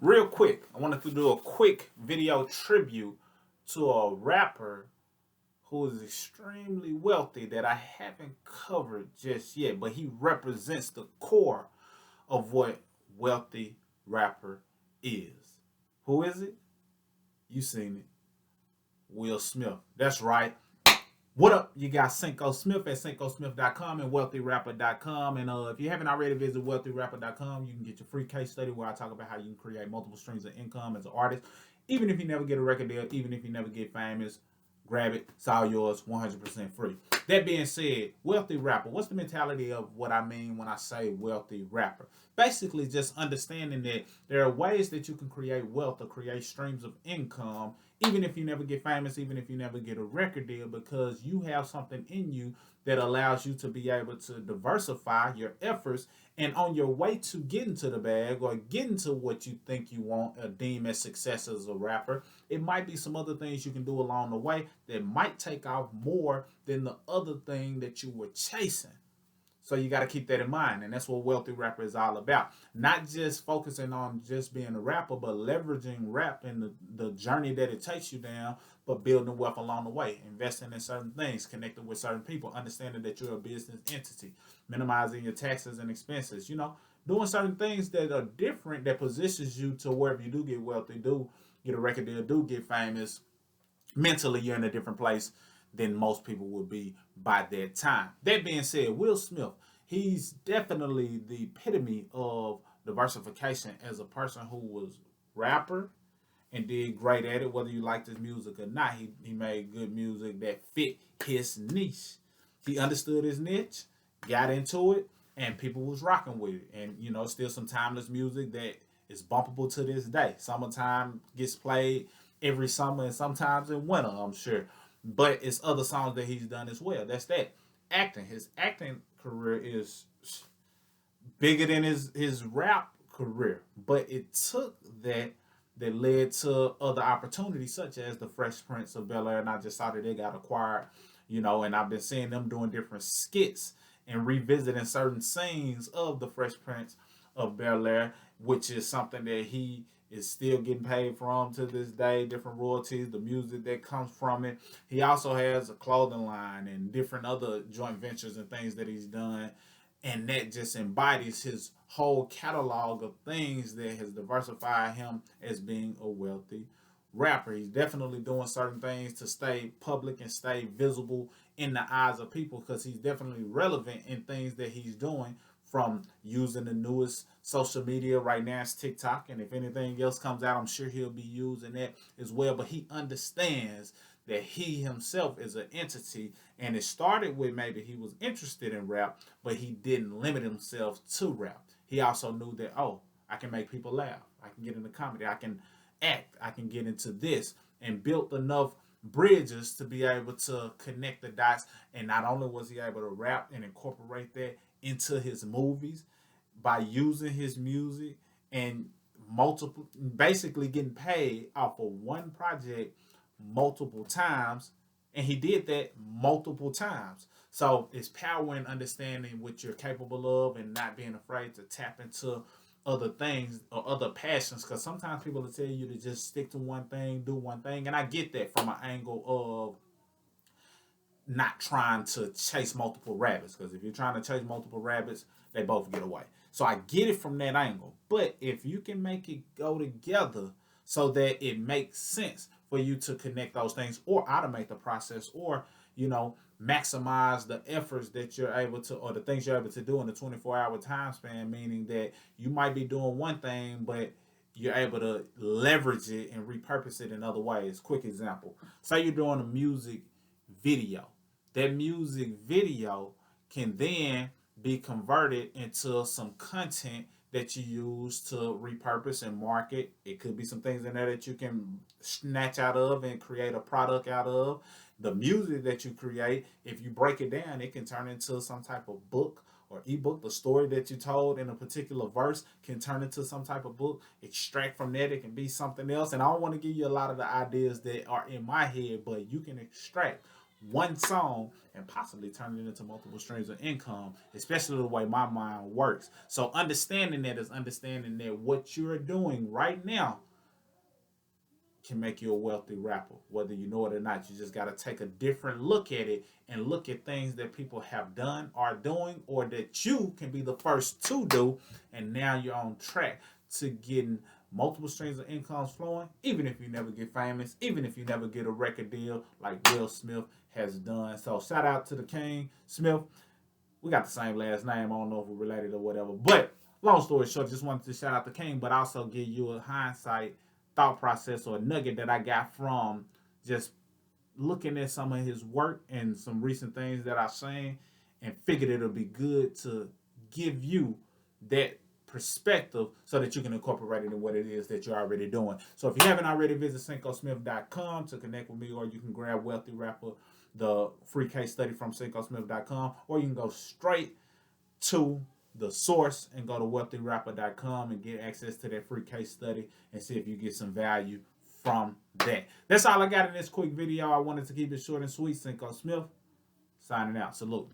Real quick, I wanted to do a quick video tribute to a rapper who is extremely wealthy that I haven't covered just yet, but he represents the core of what wealthy rapper is. Who is it? You seen it. Will Smith. That's right. What up? You got Cinco Smith at CincoSmith.com and WealthyRapper.com. And if you haven't already visited WealthyRapper.com, you can get your free case study where I talk about how you can create multiple streams of income as an artist. Even if you never get a record deal, even if you never get famous, grab it. It's all yours, 100% free. That being said, wealthy rapper. What's the mentality of what I mean when I say wealthy rapper? Basically, just understanding that there are ways that you can create wealth or create streams of income even if you never get famous, even if you never get a record deal, because you have something in you that allows you to be able to diversify your efforts. And on your way to getting to the bag or getting to what you think you want or deem as success as a rapper, it might be some other things you can do along the way that might take off more than the other thing that you were chasing. So you got to keep that in mind, and that's what wealthy rapper is all about. Not just focusing on just being a rapper, but leveraging rap and the journey that it takes you down, but building wealth along the way, investing in certain things, connecting with certain people, understanding that you're a business entity, minimizing your taxes and expenses. Doing certain things that are different that positions you to wherever you do get wealthy, do get a record deal, do get famous. Mentally, you're in a different place than most people would be by that time. That being said, Will Smith, he's definitely the epitome of diversification as a person who was rapper and did great at it, whether you liked his music or not. He made good music that fit his niche. He understood his niche, got into it, and people was rocking with it. And still some timeless music that is bumpable to this day. Summertime gets played every summer and sometimes in winter, I'm sure. But it's other songs that he's done as well. That's that. Acting. His acting career is bigger than his rap career. But it took that led to other opportunities such as the Fresh Prince of Bel Air, and I just saw that they got acquired, and I've been seeing them doing different skits and revisiting certain scenes of the Fresh Prince of Bel Air, which is something that he is still getting paid from to this day, different royalties, the music that comes from it. He also has a clothing line and different other joint ventures and things that he's done. And that just embodies his whole catalog of things that has diversified him as being a wealthy rapper. He's definitely doing certain things to stay public and stay visible in the eyes of people because he's definitely relevant in things that he's doing, from using the newest social media right now. It's TikTok, and if anything else comes out, I'm sure he'll be using that as well. But he understands that he himself is an entity, and it started with maybe he was interested in rap, but he didn't limit himself to rap. He also knew that, oh, I can make people laugh, I can get into comedy, I can act, I can get into this, and built enough bridges to be able to connect the dots. And not only was he able to rap and incorporate that into his movies by using his music and multiple, basically getting paid off of one project multiple times, and he did that multiple times. So it's power in understanding what you're capable of and not being afraid to tap into other things or other passions, because sometimes people will tell you to just stick to one thing, do one thing, and I get that from an angle of not trying to chase multiple rabbits, because if you're trying to chase multiple rabbits, they both get away. So I get it from that angle. But if you can make it go together so that it makes sense for you to connect those things or automate the process, or maximize the efforts that you're able to, or the things you're able to do in the 24-hour time span, meaning that you might be doing one thing, but you're able to leverage it and repurpose it in other ways. Quick example: say you're doing a music video. That music video can then be converted into some content that you use to repurpose and market. It could be some things in there that you can snatch out of and create a product out of. The music that you create, if you break it down, it can turn into some type of book or ebook. The story that you told in a particular verse can turn into some type of book. Extract from that, it can be something else. And I don't want to give you a lot of the ideas that are in my head, but you can extract one song and possibly turn it into multiple streams of income, especially the way my mind works. So understanding that is understanding that what you're doing right now can make you a wealthy rapper, whether you know it or not. You just got to take a different look at it and look at things that people have done, are doing, or that you can be the first to do. And now you're on track to getting multiple streams of incomes flowing, even if you never get famous, even if you never get a record deal like Will Smith has done. So shout out to the King Smith. We got the same last name. I don't know if we're related or whatever. But long story short, just wanted to shout out the King, but also give you a hindsight thought process or a nugget that I got from just looking at some of his work and some recent things that I've seen, and figured it'll be good to give you that perspective so that you can incorporate it in what it is that you're already doing. So if you haven't already, visit cincosmith.com to connect with me, or you can grab Wealthy Rapper, the free case study from cincosmith.com, or you can go straight to the source and go to wealthyrapper.com and get access to that free case study and see if you get some value from that. That's all I got in this quick video. I wanted to keep it short and sweet. Cinco Smith signing out. Salute.